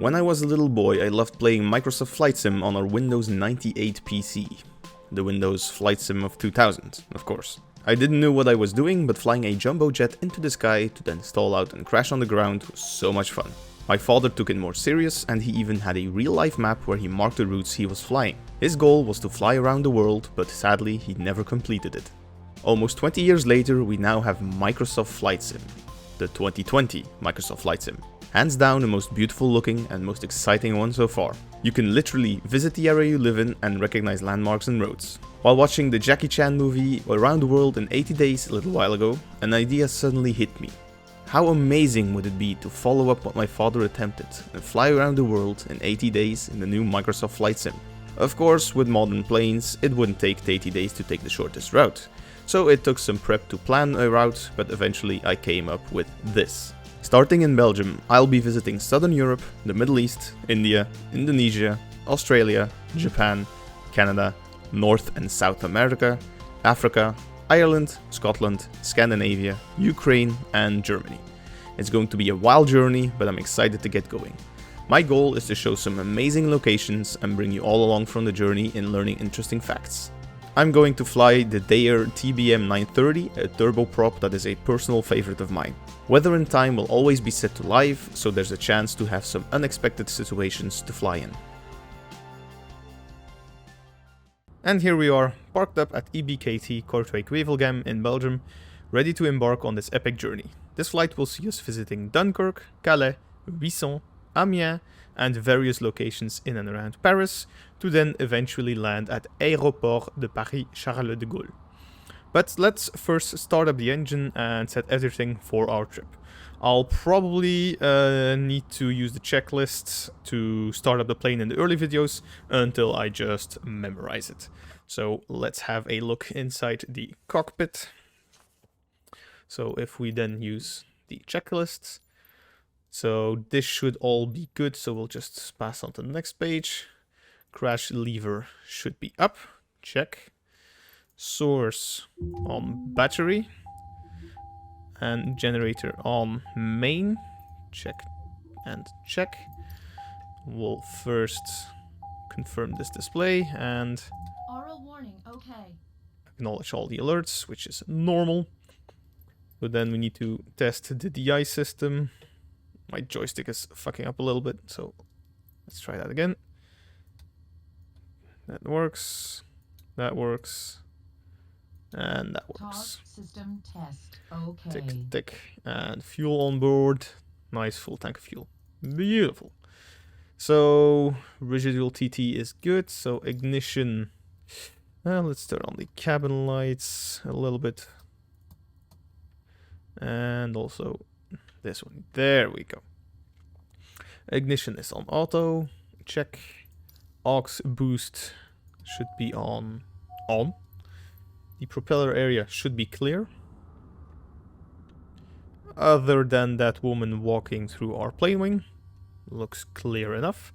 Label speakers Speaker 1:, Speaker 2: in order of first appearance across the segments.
Speaker 1: When I was a little boy, I loved playing Microsoft Flight Sim on our Windows 98 PC. The Windows Flight Sim of 2000, of course. I didn't know what I was doing, but flying a jumbo jet into the sky to then stall out and crash on the ground was so much fun. My father took it more serious, and he even had a real-life map where he marked the routes he was flying. His goal was to fly around the world, but sadly he never completed it. Almost 20 years later, we now have Microsoft Flight Sim. The 2020 Microsoft Flight Sim. Hands down the most beautiful looking and most exciting one so far. You can literally visit the area you live in and recognize landmarks and roads. While watching the Jackie Chan movie Around the World in 80 Days a little while ago, an idea suddenly hit me. How amazing would it be to follow up what my father attempted and fly around the world in 80 days in the new Microsoft Flight Sim? Of course, with modern planes, it wouldn't take 80 days to take the shortest route. So it took some prep to plan a route, but eventually I came up with this. Starting in Belgium, I'll be visiting Southern Europe, the Middle East, India, Indonesia, Australia, Japan, Canada, North and South America, Africa, Ireland, Scotland, Scandinavia, Ukraine and Germany. It's going to be a wild journey, but I'm excited to get going. My goal is to show some amazing locations and bring you all along from the journey in learning interesting facts. I'm going to fly the Daher TBM 930, a turboprop that is a personal favorite of mine. Weather and time will always be set to live, so there's a chance to have some unexpected situations to fly in. And here we are, parked up at EBKT Kortrijk in Belgium, ready to embark on this epic journey. This flight will see us visiting Dunkirk, Calais, Wissant, Amiens, and various locations in and around Paris, to then eventually land at Aéroport de Paris Charles de Gaulle. But let's first start up the engine and set everything for our trip. I'll probably need to use the checklist to start up the plane in the early videos until I just memorize it. So let's have a look inside the cockpit. So if we then use the checklists, so this should all be good, so we'll just pass on to the next page. Crash lever should be up, check. Source on battery. And generator on main, check and check. We'll first confirm this display and
Speaker 2: oral warning, okay.
Speaker 1: Acknowledge all the alerts, which is normal. But then we need to test the DI system. My joystick is fucking up a little bit, so let's try that again. That works. That works. And that works.
Speaker 2: System test. Okay.
Speaker 1: Tick, tick. And fuel on board. Nice full tank of fuel. Beautiful. So residual TT is good. So ignition. Let's turn on the cabin lights a little bit. And also this one. There we go. Ignition is on auto. Check. Aux boost should be on. The propeller area should be clear. Other than that woman walking through our plane wing. Looks clear enough.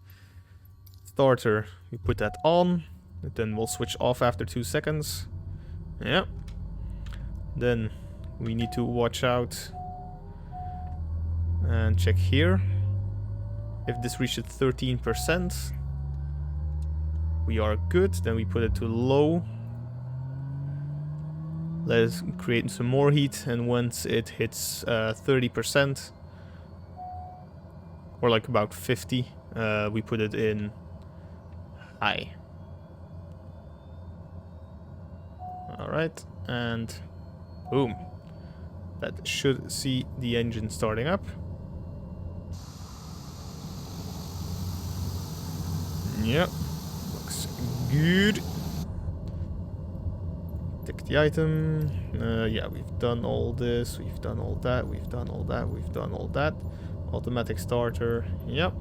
Speaker 1: Starter, we put that on. Then we'll switch off after 2 seconds. Yeah. Then we need to watch out and check here. If this reaches 13%, we are good. Then we put it to low. Let's create some more heat, and once it hits 30%, or like about 50, we put it in high. Alright, and boom. That should see the engine starting up. Yep, looks good. Tick the item. Yeah, we've done all this, we've done all that, we've done all that, we've done all that. Automatic starter, yep.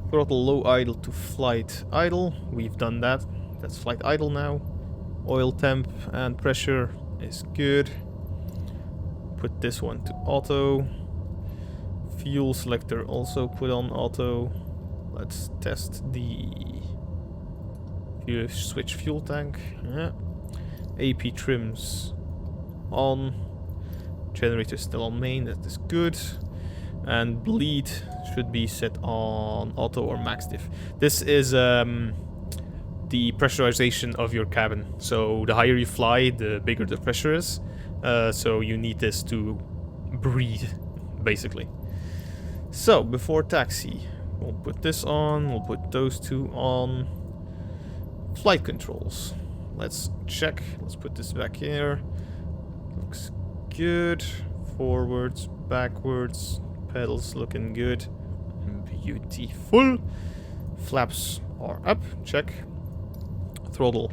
Speaker 1: Throttle low idle to flight idle, we've done that. That's flight idle now. Oil temp and pressure is good. Put this one to auto. Fuel selector also put on auto. Let's test the switch fuel tank. Yeah. AP trims on. Generator still on main, that is good. And bleed should be set on auto or max diff. This is the pressurization of your cabin. So the higher you fly, the bigger the pressure is. So you need this to breathe, basically. So before taxi, we'll put this on, we'll put those two on. Flight controls. Let's check. Let's put this back here. Looks good. Forwards, backwards, pedals looking good. Beautiful. Flaps are up. Check. Throttle.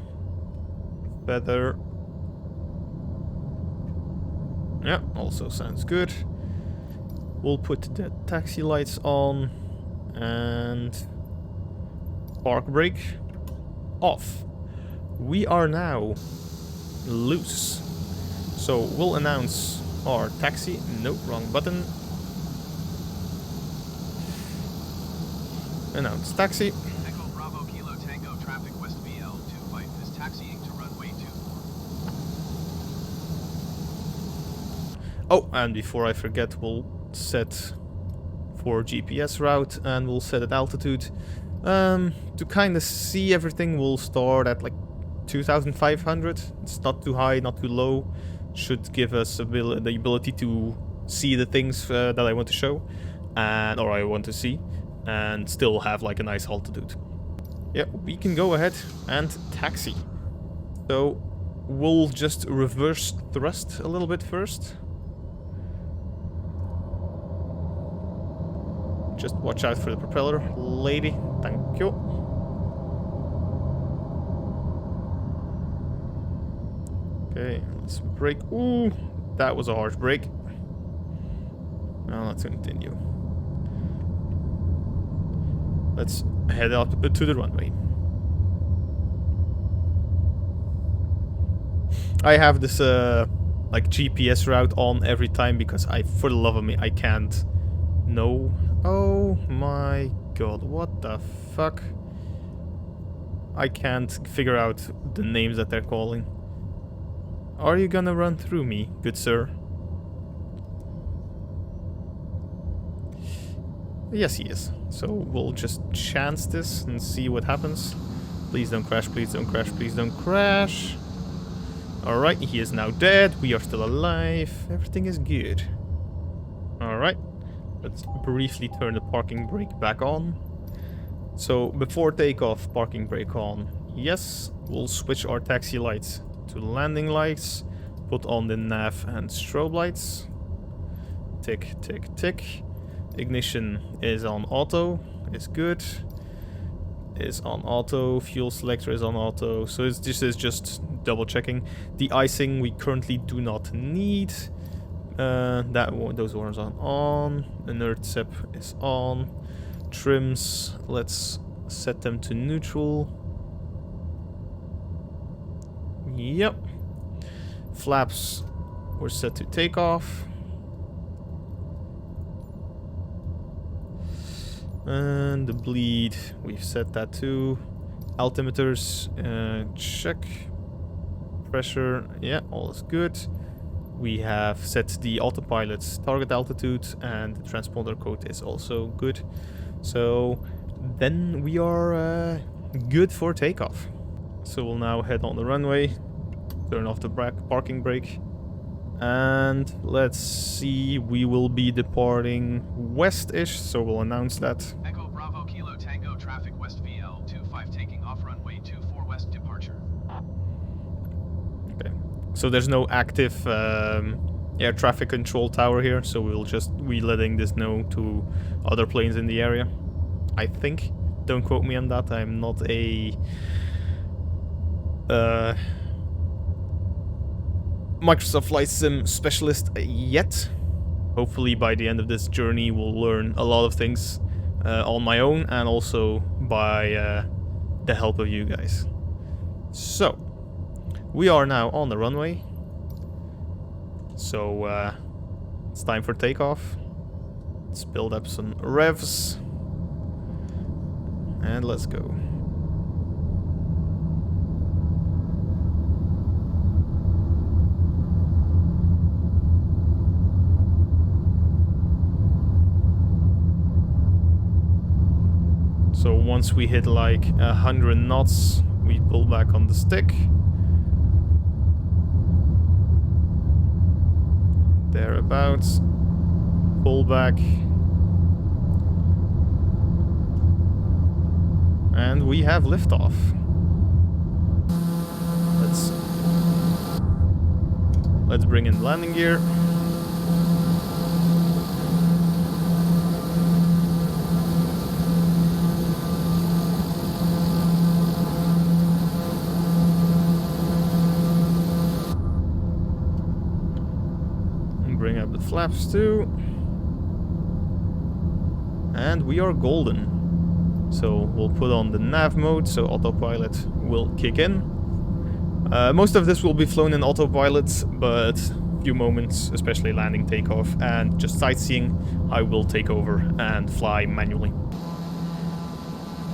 Speaker 1: Better. Yeah, also sounds good. We'll put the taxi lights on and park brake off. We are now loose. So we'll announce our taxi. Nope, wrong button. Announce taxi.
Speaker 3: Echo Bravo Kilo Tango traffic West VL 25 is taxiing to runway 24.
Speaker 1: Oh, and before I forget, we'll set for GPS route and we'll set at altitude. To kind of see everything, we'll start at like 2,500. It's not too high, not too low. Should give us the ability to see the things that I want to show, or I want to see, and still have like a nice altitude. Yeah, we can go ahead and taxi. So we'll just reverse thrust a little bit first. Just watch out for the propeller, lady. Thank you. Okay, let's brake. Ooh, that was a harsh brake. Now let's continue. Let's head up to the runway. I have this like GPS route on every time because for the love of me, I can't know. Oh my god, what the fuck? I can't figure out the names that they're calling. Are you gonna run through me, good sir? Yes, he is. So we'll just chance this and see what happens. Please don't crash, please don't crash, please don't crash. Alright, he is now dead. We are still alive. Everything is good. Alright. Let's briefly turn the parking brake back on. So before takeoff, parking brake on. Yes, we'll switch our taxi lights to landing lights. Put on the nav and strobe lights. Tick, tick, tick. Ignition is on auto. Is good. Is on auto. Fuel selector is on auto. So this is just double checking. The icing we currently do not need. Those ones are on. Inert sep is on. Trims, let's set them to neutral. Yep. Flaps were set to takeoff. And the bleed, we've set that to. Altimeters, check. Pressure, yeah, all is good. We have set the autopilot's target altitude and the transponder code is also good. So then we are good for takeoff. So we'll now head on the runway, turn off the parking brake, and let's see, we will be departing west-ish, so we'll announce that.
Speaker 3: Echo Bravo Kilo Tango traffic West VL 25 taking off runway 24 west departure.
Speaker 1: Okay, so there's no active air traffic control tower here, so we'll just be letting this know to other planes in the area, I think. Don't quote me on that, I'm not a Microsoft Flight Sim specialist yet. Hopefully by the end of this journey we'll learn a lot of things on my own and also by the help of you guys. So we are now on the runway. So it's time for takeoff. Let's build up some revs. And let's go. once we hit like 100 knots, we pull back on the stick. Thereabouts. Pull back. And we have liftoff. Let's bring in landing gear. Bring up the flaps too. And we are golden. So we'll put on the nav mode so autopilot will kick in. Most of this will be flown in autopilot, but a few moments, especially landing, takeoff, and just sightseeing, I will take over and fly manually.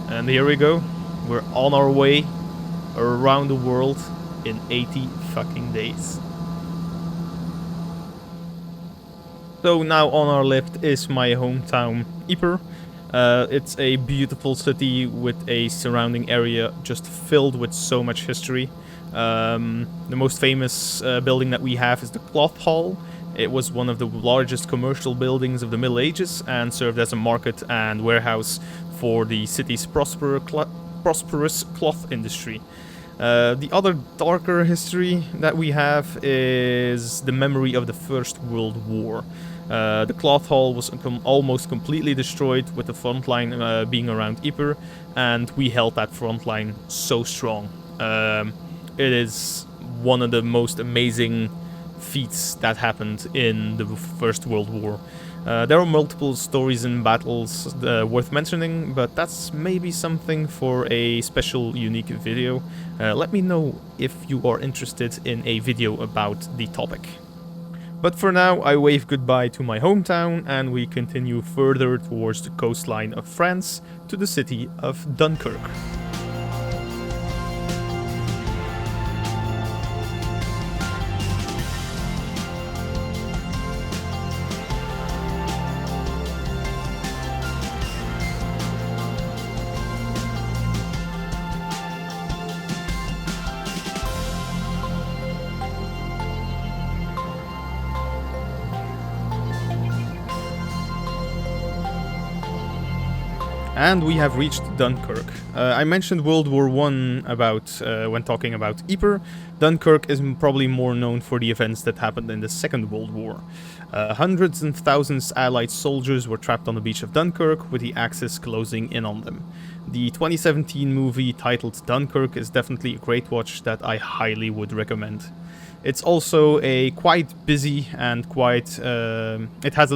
Speaker 1: And here we go. We're on our way around the world in 80 fucking days. So now on our left is my hometown, Ypres. It's a beautiful city with a surrounding area just filled with so much history. The most famous building that we have is the Cloth Hall. It was one of the largest commercial buildings of the Middle Ages and served as a market and warehouse for the city's prosperous cloth industry. The other darker history that we have is the memory of the First World War. The Cloth Hall was almost completely destroyed, with the front line being around Ypres, and we held that front line so strong. It is one of the most amazing feats that happened in the First World War. There are multiple stories and battles worth mentioning, but that's maybe something for a special, unique video. Let me know if you are interested in a video about the topic. But for now, I wave goodbye to my hometown and we continue further towards the coastline of France to the city of Dunkirk. And we have reached Dunkirk. I mentioned World War I when talking about Ypres. Dunkirk is probably more known for the events that happened in the Second World War. Hundreds and thousands Allied soldiers were trapped on the beach of Dunkirk, with the Axis closing in on them. The 2017 movie titled Dunkirk is definitely a great watch that I highly would recommend. It's also a quite busy and quite... it has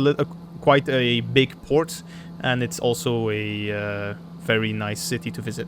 Speaker 1: quite a big port, and it's also a very nice city to visit.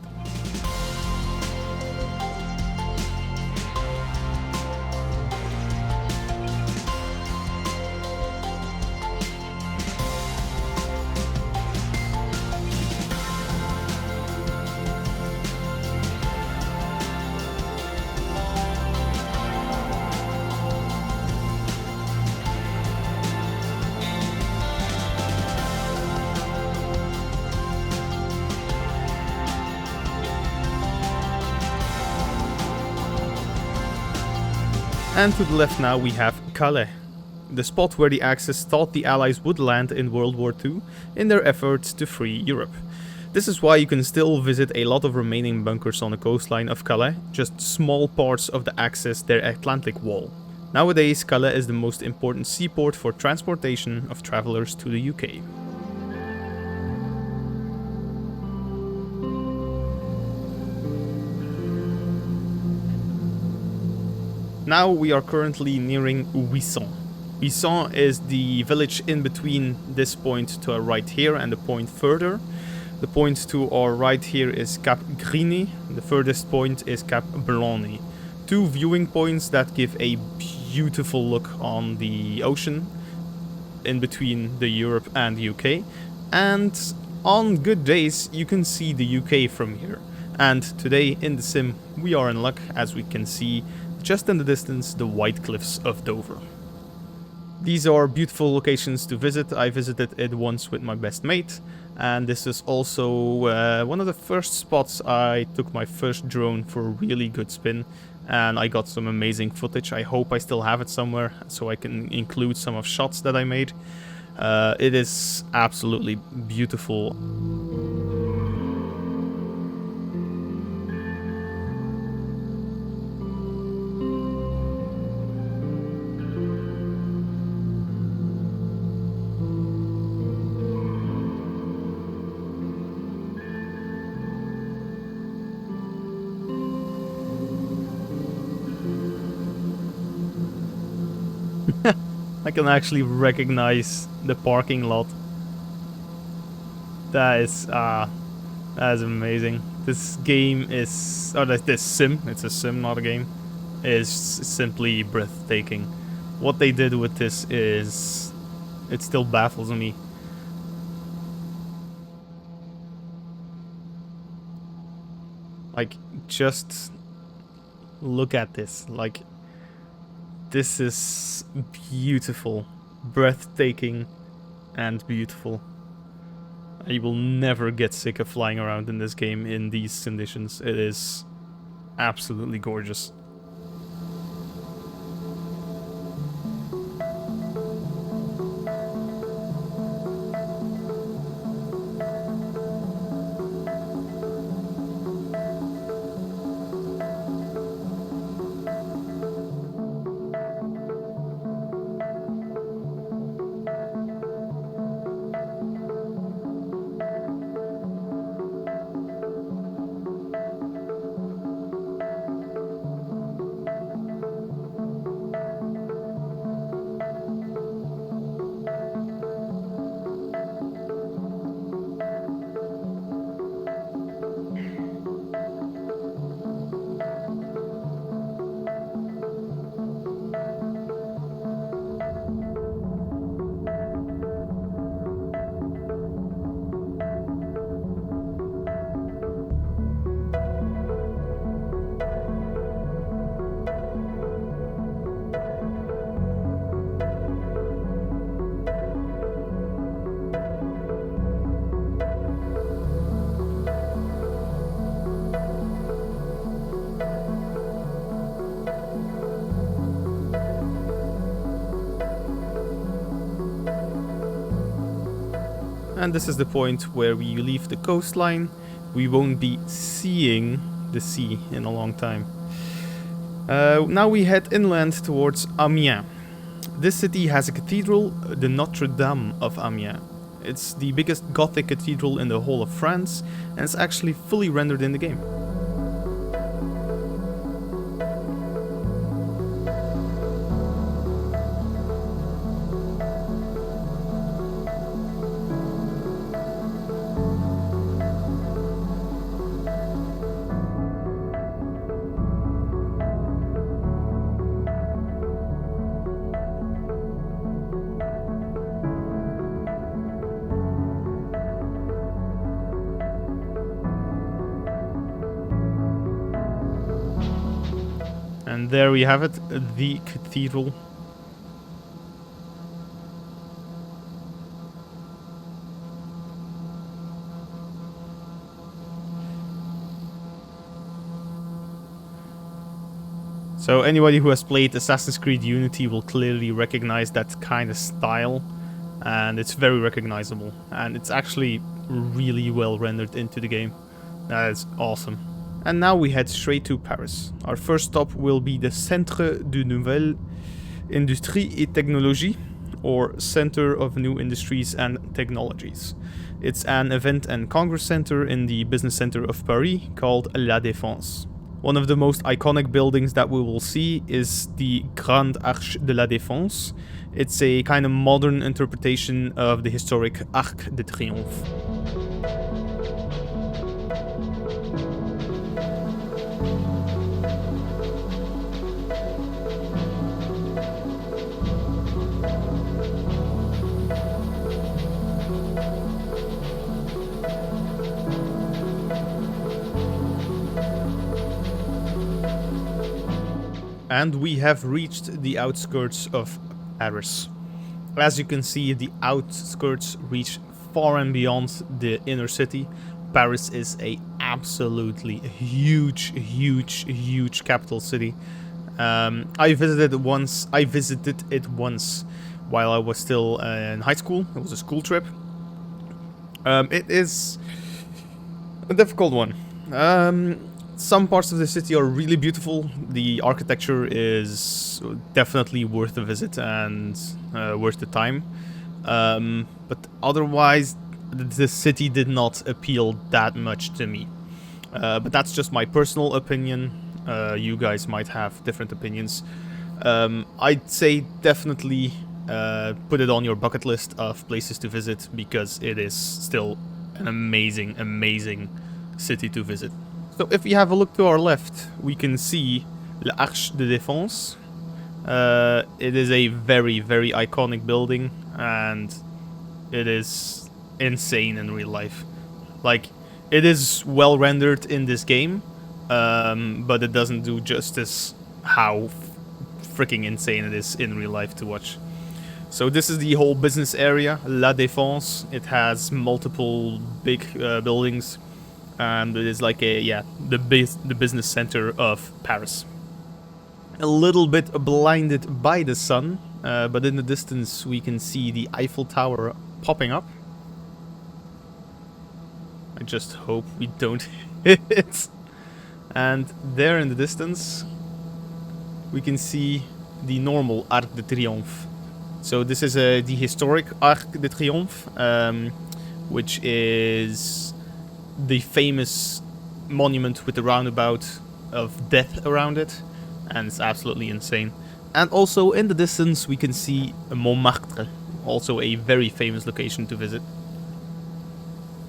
Speaker 1: And to the left now we have Calais, the spot where the Axis thought the Allies would land in World War II in their efforts to free Europe. This is why you can still visit a lot of remaining bunkers on the coastline of Calais, just small parts of the Axis, their Atlantic wall. Nowadays, Calais is the most important seaport for transportation of travelers to the UK. Now we are currently nearing Ouessant. Ouessant is the village in between this point to our right here and the point further. The point to our right here is Cap Grigny, the furthest point is Cap Blanny. Two viewing points that give a beautiful look on the ocean in between the Europe and the UK. And on good days you can see the UK from here. And today in the sim we are in luck, as we can see just in the distance the white cliffs of Dover. These are beautiful locations to visit. I visited it once with my best mate, And this is also one of the first spots I took my first drone for a really good spin, and I got some amazing footage. I hope I still have it somewhere so I can include some of shots that I made. It is absolutely beautiful. I can actually recognize the parking lot. That is amazing. This game is, or this sim, it's a sim, not a game, is simply breathtaking. What they did with this is, it still baffles me. Like, just look at this. Like, this is beautiful, breathtaking, and beautiful. I will never get sick of flying around in this game in these conditions. It is absolutely gorgeous. And this is the point where we leave the coastline. We won't be seeing the sea in a long time. Now we head inland towards Amiens. This city has a cathedral, the Notre Dame of Amiens. It's the biggest Gothic cathedral in the whole of France, and it's actually fully rendered in the game. And there we have it, the cathedral. So anybody who has played Assassin's Creed Unity will clearly recognize that kind of style, and it's very recognizable, and it's actually really well rendered into the game. That is awesome. And now we head straight to Paris. Our first stop will be the Centre de Nouvelles Industries et Technologies, or Center of New Industries and Technologies. It's an event and congress center in the business center of Paris called La Défense. One of the most iconic buildings that we will see is the Grande Arche de la Défense. It's a kind of modern interpretation of the historic Arc de Triomphe. And we have reached the outskirts of Paris. As you can see, the outskirts reach far and beyond the inner city. Paris is a absolutely huge capital city. I visited it once while I was still in high school. It was a school trip. It is a difficult one. Some parts of the city are really beautiful. The architecture is definitely worth the visit and worth the time. But otherwise, the city did not appeal that much to me. But that's just my personal opinion. You guys might have different opinions. I'd say definitely put it on your bucket list of places to visit, because it is still an amazing city to visit. So if we have a look to our left, we can see l'Arche de Défense. It is a very iconic building, and it is insane in real life. Like, it is well rendered in this game, but it doesn't do justice how freaking insane it is in real life to watch. So this is the whole business area, La Défense. It has multiple big buildings, and it is like the business center of Paris. A little bit blinded by the sun, but in the distance we can see the Eiffel Tower popping up. I just hope we don't hit it. And there in the distance we can see the normal Arc de Triomphe. So this is the historic Arc de Triomphe, which is the famous monument with the roundabout of death around it, and it's absolutely insane. And also in the distance we can see Montmartre, also a very famous location to visit.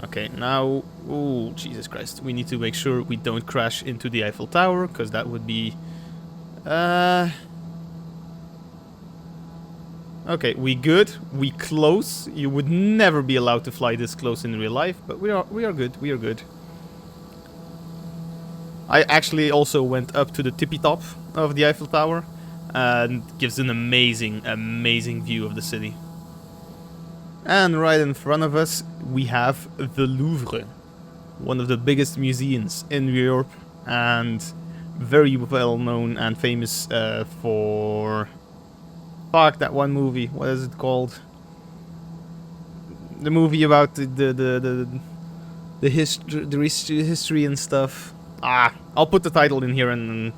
Speaker 1: Okay, now, oh Jesus Christ, we need to make sure we don't crash into the Eiffel Tower, because that would be okay, we good, we close. You would never be allowed to fly this close in real life, but we are good. I actually also went up to the tippy top of the Eiffel Tower, and gives an amazing view of the city. And right in front of us we have the Louvre, one of the biggest museums in Europe, and very well known and famous for that one movie. What is it called? The movie about the history and stuff. I'll put the title in here, and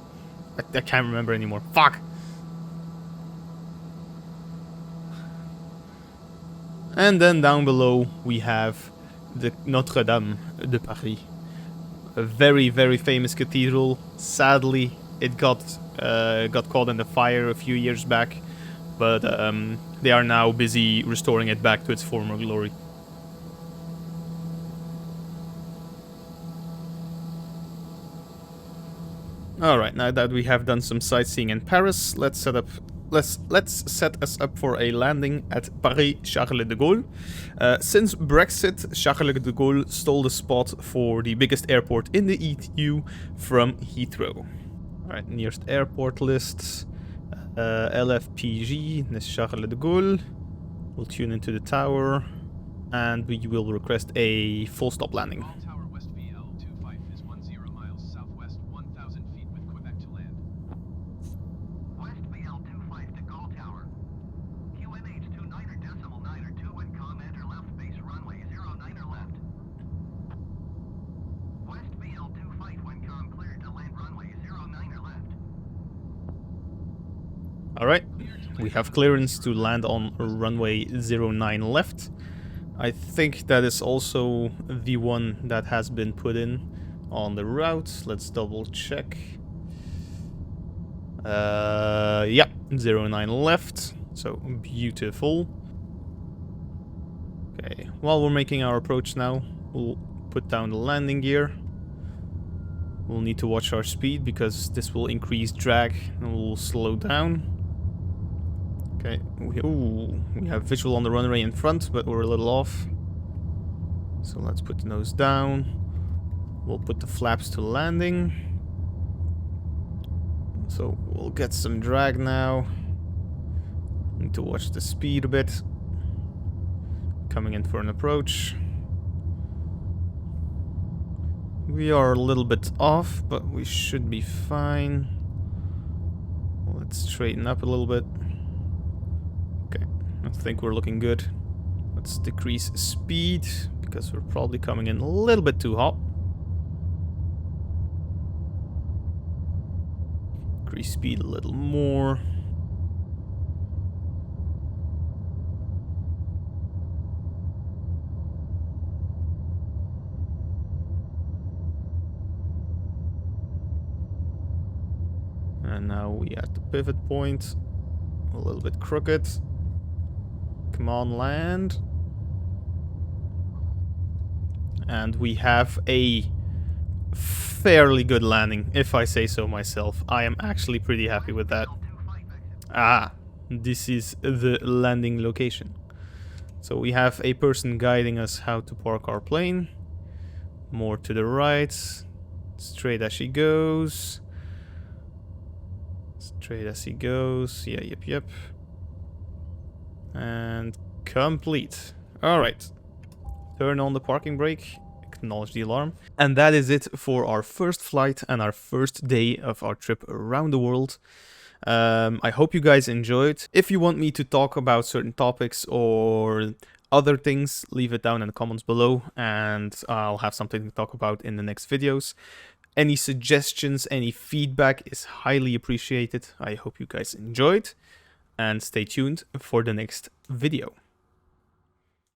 Speaker 1: I can't remember anymore. Fuck. And then down below we have the Notre Dame de Paris, a very famous cathedral. Sadly, it got caught in the fire a few years back, but they are now busy restoring it back to its former glory. Alright, now that we have done some sightseeing in Paris, let's set us up for a landing at Paris Charles de Gaulle. Since Brexit, Charles de Gaulle stole the spot for the biggest airport in the EU from Heathrow. Alright, nearest airport lists. LFPG, this is Charles de Gaulle. We'll tune into the tower, and we will request a full stop landing.
Speaker 3: All tower West VL 25 is 10 miles southwest, 1,000 feet with Quebec to land.
Speaker 4: West VL 25 to Gaulle Tower. QNH 29.9 and comment or left base runway 09 or left. West VL 25 when com cleared to land runway 09 or left.
Speaker 1: Alright, we have clearance to land on runway 09 left. I think that is also the one that has been put in on the route. Let's double check. Yeah, 09 left, so beautiful. Okay, while we're making our approach now, we'll put down the landing gear. We'll need to watch our speed, because this will increase drag and we'll slow down. Okay, we have visual on the runway in front, but we're a little off. So let's put the nose down. We'll put the flaps to landing. So we'll get some drag now. Need to watch the speed a bit. coming in for an approach. We are a little bit off, but we should be fine. Let's straighten up a little bit. Okay, I think we're looking good. Let's decrease speed, because we're probably coming in a little bit too hot. Increase speed a little more. And now we at the pivot point. A little bit crooked. Come on, land. And we have a fairly good landing, if I say so myself. I am actually pretty happy with that. Ah, this is the landing location. So we have a person guiding us how to park our plane. More to the right. Straight as she goes. Straight as he goes. Yeah, yep. And complete. Alright. Turn on the parking brake. Acknowledge the alarm. And that is it for our first flight and our first day of our trip around the world. I hope you guys enjoyed. If you want me to talk about certain topics or other things, leave it down in the comments below and I'll have something to talk about in the next videos. Any suggestions, any feedback is highly appreciated. I hope you guys enjoyed and stay tuned for the next video.